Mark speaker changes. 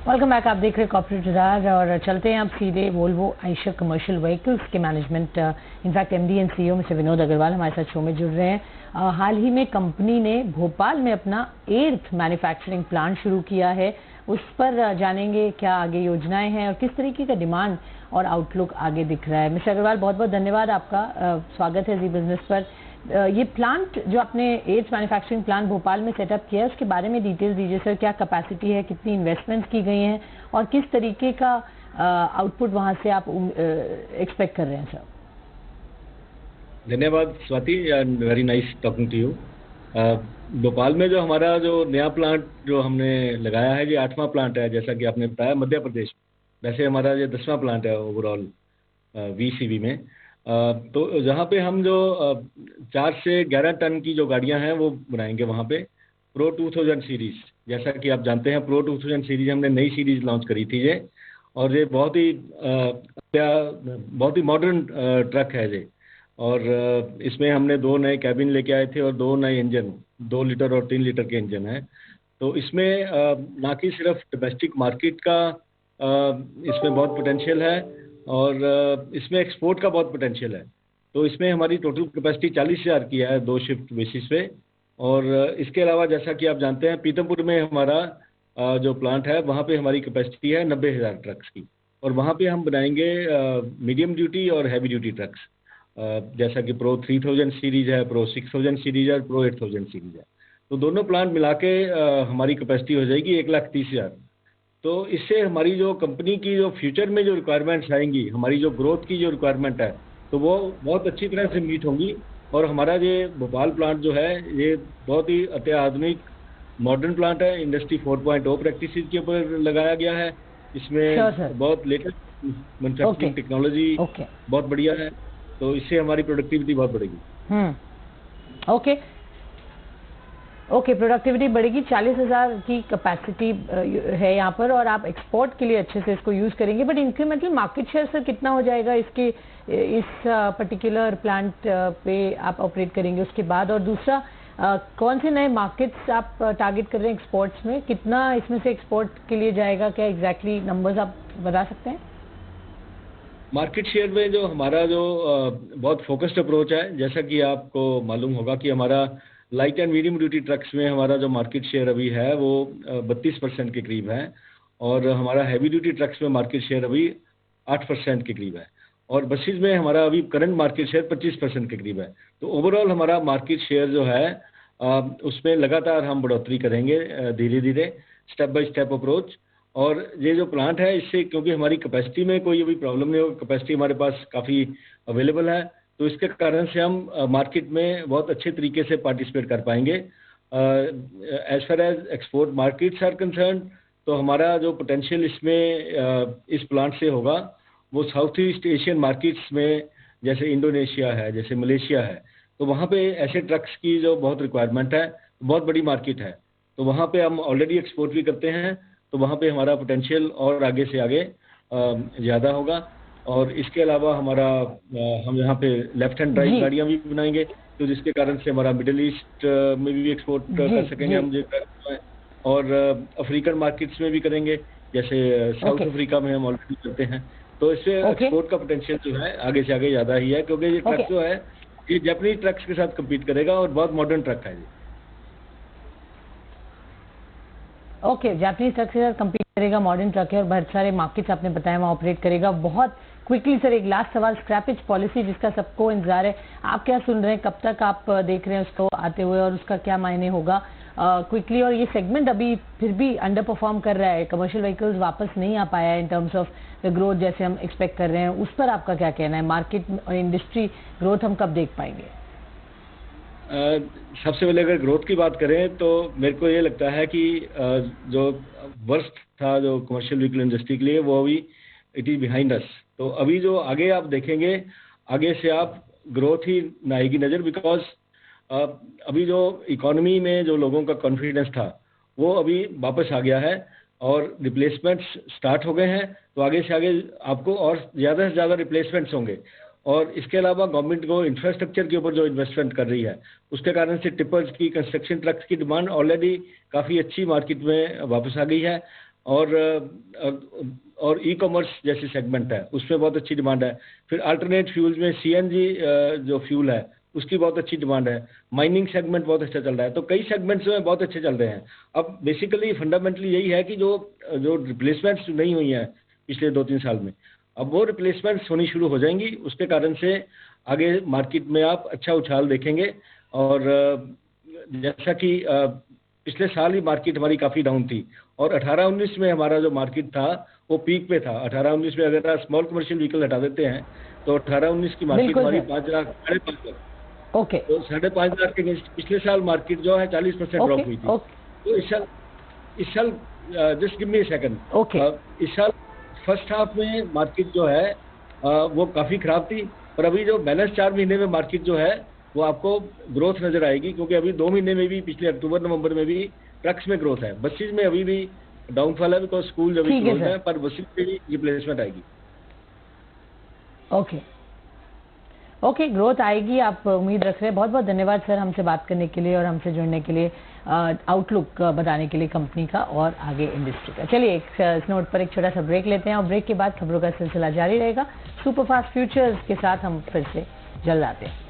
Speaker 1: Welcome back. आप देख रहे हैं कॉर्पोरेट बाजार और चलते हैं आप सीधे वोल्वो आइशर कमर्शियल व्हीकल्स के management in fact MD and CEO mister Vinod Agarwal हमारे साथ शो में जुड़ रहे हैं। हाल ही में कंपनी ने भोपाल में अपना 8th मैन्युफैक्चरिंग प्लांट शुरू किया है। उस पर जानेंगे क्या आगे योजनाएं हैं और किस तरीके का डिमांड और आउटलुक आगे दिख रहा है। मिस्टर अग्रवाल, बहुत बहुत धन्यवाद आपका। स्वागत है जी बिजनेस पर। ये प्लांट जो आपने 8th मैन्युफैक्चरिंग प्लांट भोपाल में सेटअप किया है उसके बारे में डिटेल्स दीजिए सर। क्या कैपेसिटी है, कितनी इन्वेस्टमेंट्स की गई हैं और किस तरीके का आउटपुट वहां से आप एक्सपेक्ट कर रहे हैं सर?
Speaker 2: धन्यवाद Swati, very nice talking to you. Bhopal में जो हमारा जो नया प्लांट जो हमने लगाया है, ये 8वां प्लांट है जैसा कि आपने बताया मध्य प्रदेश। वैसे हमारा ये 10वां प्लांट है ओवरऑल वीसीवी में। तो जहाँ पे हम जो 4 से 11 टन की जो गाड़ियाँ हैं वो बनाएंगे वहाँ पे प्रो 2000 सीरीज। जैसा कि आप जानते हैं प्रो 2000 सीरीज हमने नई सीरीज लॉन्च करी थी ये, और ये बहुत ही मॉडर्न ट्रक है ये। और इसमें हमने 2 नए कैबिन लेके आए थे और 2 नए इंजन, 2 लीटर और 3 लीटर के इंजन हैं। तो इसमें ना कि सिर्फ डोमेस्टिक मार्केट का इसमें बहुत पोटेंशियल है और इसमें एक्सपोर्ट का बहुत पोटेंशियल है। तो इसमें हमारी टोटल कैपेसिटी 40,000 की है 2 शिफ्ट बेसिस पे। और इसके अलावा जैसा कि आप जानते हैं पीतमपुर में हमारा जो प्लांट है वहाँ पे हमारी कैपेसिटी है 90,000 ट्रक्स की, और वहाँ पे हम बनाएंगे मीडियम ड्यूटी और हैवी ड्यूटी ट्रक्स, जैसा कि प्रो 3000 सीरीज है, प्रो 6000 सीरीज है और प्रो 8000 सीरीज है। तो दोनों प्लांट मिला के हमारी कैपेसिटी हो जाएगी 1,30,000। तो इससे हमारी जो कंपनी की जो फ्यूचर में जो रिक्वायरमेंट्स आएंगी, हमारी जो ग्रोथ की जो रिक्वायरमेंट है, तो वो बहुत अच्छी तरह से मीट होंगी। और हमारा ये भोपाल प्लांट जो है ये बहुत ही अत्याधुनिक मॉडर्न प्लांट है। इंडस्ट्री 4.0 प्रैक्टिसेस के ऊपर लगाया गया है। इसमें बहुत लेटेस्ट मैन्युफैक्चरिंग टेक्नोलॉजी बहुत बढ़िया है। तो इससे हमारी प्रोडक्टिविटी बहुत बढ़ेगी।
Speaker 1: ओके, प्रोडक्टिविटी बढ़ेगी। 40,000 की कैपेसिटी है यहाँ पर और आप एक्सपोर्ट के लिए अच्छे से इसको यूज़ करेंगे। But incremental market share sir कितना हो जाएगा इसके, इस पर्टिकुलर प्लांट पे आप ऑपरेट करेंगे उसके बाद? और दूसरा, कौन से नए मार्केट्स आप टारगेट कर रहे हैं एक्सपोर्ट्स में? कितना इसमें से एक्सपोर्ट के लिए जाएगा? क्या एग्जैक्टली नंबर्स आप बता सकते हैं?
Speaker 2: मार्केट शेयर में जो हमारा जो बहुत फोकस्ड अप्रोच है, जैसा कि आपको मालूम होगा कि हमारा light and medium duty trucks में हमारा जो मार्केट शेयर अभी है वो 32% के करीब है, और हमारा हैवी ड्यूटी ट्रक्स में मार्केट शेयर अभी 8% के करीब है, और बसेज में हमारा अभी करंट मार्केट शेयर 25% के करीब है। तो ओवरऑल हमारा मार्केट शेयर जो है उसमें लगातार हम बढ़ोतरी करेंगे, धीरे धीरे स्टेप बाय स्टेप अप्रोच। और ये जो प्लांट है इससे, क्योंकि हमारी कैपेसिटी में कोई अभी प्रॉब्लम नहीं हो, कैपेसिटी हमारे पास काफ़ी अवेलेबल है, तो इसके कारण से हम मार्केट में बहुत अच्छे तरीके से पार्टिसिपेट कर पाएंगे। As far as export markets are concern, तो हमारा जो पोटेंशियल इसमें इस प्लांट से होगा वो साउथ ईस्ट एशियन मार्केट्स में, जैसे इंडोनेशिया है, जैसे मलेशिया है, तो वहाँ पे ऐसे ट्रक्स की जो बहुत रिक्वायरमेंट है, बहुत बड़ी मार्केट है। तो वहाँ पे हम ऑलरेडी एक्सपोर्ट भी करते हैं, तो वहाँ पे हमारा पोटेंशियल और आगे से आगे ज़्यादा होगा। और इसके अलावा हमारा हम यहाँ पे लेफ्ट हैंड ड्राइव गाड़ियाँ भी बनाएंगे, तो जिसके कारण से हमारा मिडिल ईस्ट में भी एक्सपोर्ट कर सकेंगे हम जो, और अफ्रीकन मार्केट्स में भी करेंगे, जैसे साउथ अफ्रीका में हम ऑलरेडी करते हैं। तो इससे एक्सपोर्ट का पोटेंशियल जो है आगे से आगे ज़्यादा ही है, क्योंकि ये ट्रक जो है ये जापानीज ट्रक्स के साथ कम्पीट करेगा और बहुत मॉडर्न ट्रक है ये।
Speaker 1: ओके, जापानीज ट्रक के साथ कम्पीट करेगा, मॉडर्न ट्रक है और बहुत सारे मार्केट्स आपने बताया वहाँ ऑपरेट करेगा। बहुत क्विकली सर एक लास्ट सवाल, स्क्रैपेज पॉलिसी जिसका सबको इंतजार है, आप क्या सुन रहे हैं? कब तक आप देख रहे हैं उसको आते हुए और उसका क्या मायने होगा क्विकली? और ये सेगमेंट अभी फिर भी अंडर परफॉर्म कर रहा है, कमर्शियल व्हीकल्स वापस नहीं आ पाया है in terms of the growth जैसे हम एक्सपेक्ट कर रहे हैं, उस पर आपका क्या कहना है? मार्केट और इंडस्ट्री ग्रोथ हम कब देख पाएंगे?
Speaker 2: सबसे पहले अगर ग्रोथ की बात करें तो मेरे को ये लगता है कि जो वर्स्ट था जो कमर्शियल व्हीकल इंडस्ट्री के लिए, वो अभी इट इज़ बिहाइंड अस। तो अभी जो आगे आप देखेंगे, आगे से आप ग्रोथ ही ना आएगी नज़र, बिकॉज अभी जो इकोनॉमी में जो लोगों का कॉन्फिडेंस था वो अभी वापस आ गया है और रिप्लेसमेंट्स स्टार्ट हो गए हैं। तो आगे से आगे आपको और ज़्यादा से ज़्यादा रिप्लेसमेंट्स होंगे। और इसके अलावा गवर्नमेंट को इंफ्रास्ट्रक्चर के ऊपर जो इन्वेस्टमेंट कर रही है, उसके कारण से टिपर्स की, कंस्ट्रक्शन ट्रक्स की डिमांड ऑलरेडी काफ़ी अच्छी मार्केट में वापस आ गई है। और ई कॉमर्स जैसी सेगमेंट है उसमें बहुत अच्छी डिमांड है। फिर अल्टरनेट फ्यूल्स में सीएनजी जो फ्यूल है उसकी बहुत अच्छी डिमांड है। माइनिंग सेगमेंट बहुत अच्छा चल रहा है। तो कई सेगमेंट्स में बहुत अच्छे चल रहे हैं। अब बेसिकली फंडामेंटली यही है कि जो रिप्लेसमेंट्स नहीं हुई हैं पिछले 2-3 साल में, अब वो रिप्लेसमेंट्स होनी शुरू हो जाएंगी। उसके कारण से आगे मार्केट में आप अच्छा उछाल देखेंगे। और जैसा कि पिछले साल ही मार्केट हमारी काफ़ी डाउन थी और 18-19 में हमारा जो मार्केट था वो पीक पे था। 18-19 में अगर आप स्मॉल कमर्शियल व्हीकल हटा देते हैं तो 18-19 की मार्केट हमारी 5 लाख 5.5 लाख,
Speaker 1: ओके,
Speaker 2: तो 5.5 लाख के अगेंस्ट पिछले साल मार्केट जो है 40% ड्रॉप हुई थी। तो इस साल just give me a second, इस साल फर्स्ट हाफ में मार्केट जो है वो काफ़ी खराब थी, पर अभी जो बैलेंस 4 महीने में मार्केट जो है वो आपको ग्रोथ नजर आएगी, क्योंकि अभी 2 महीने में भी पिछले अक्टूबर-नवंबर में भी ट्रक्स में ग्रोथ है। बसेज में अभी भी डाउनफॉल है बिकॉज स्कूल अभी क्लोज है, पर बसेज में भी रिप्लेसमेंट आएगी।
Speaker 1: ओके, ग्रोथ आएगी, आप उम्मीद रख रहे हैं। बहुत बहुत धन्यवाद सर हमसे बात करने के लिए और हमसे जुड़ने के लिए, आउटलुक बताने के लिए कंपनी का और आगे इंडस्ट्री का। चलिए इस नोट पर एक छोटा सा ब्रेक लेते हैं और ब्रेक के बाद खबरों का सिलसिला जारी रहेगा। सुपरफास्ट फ्यूचर्स के साथ हम फिर से जल्द आते हैं।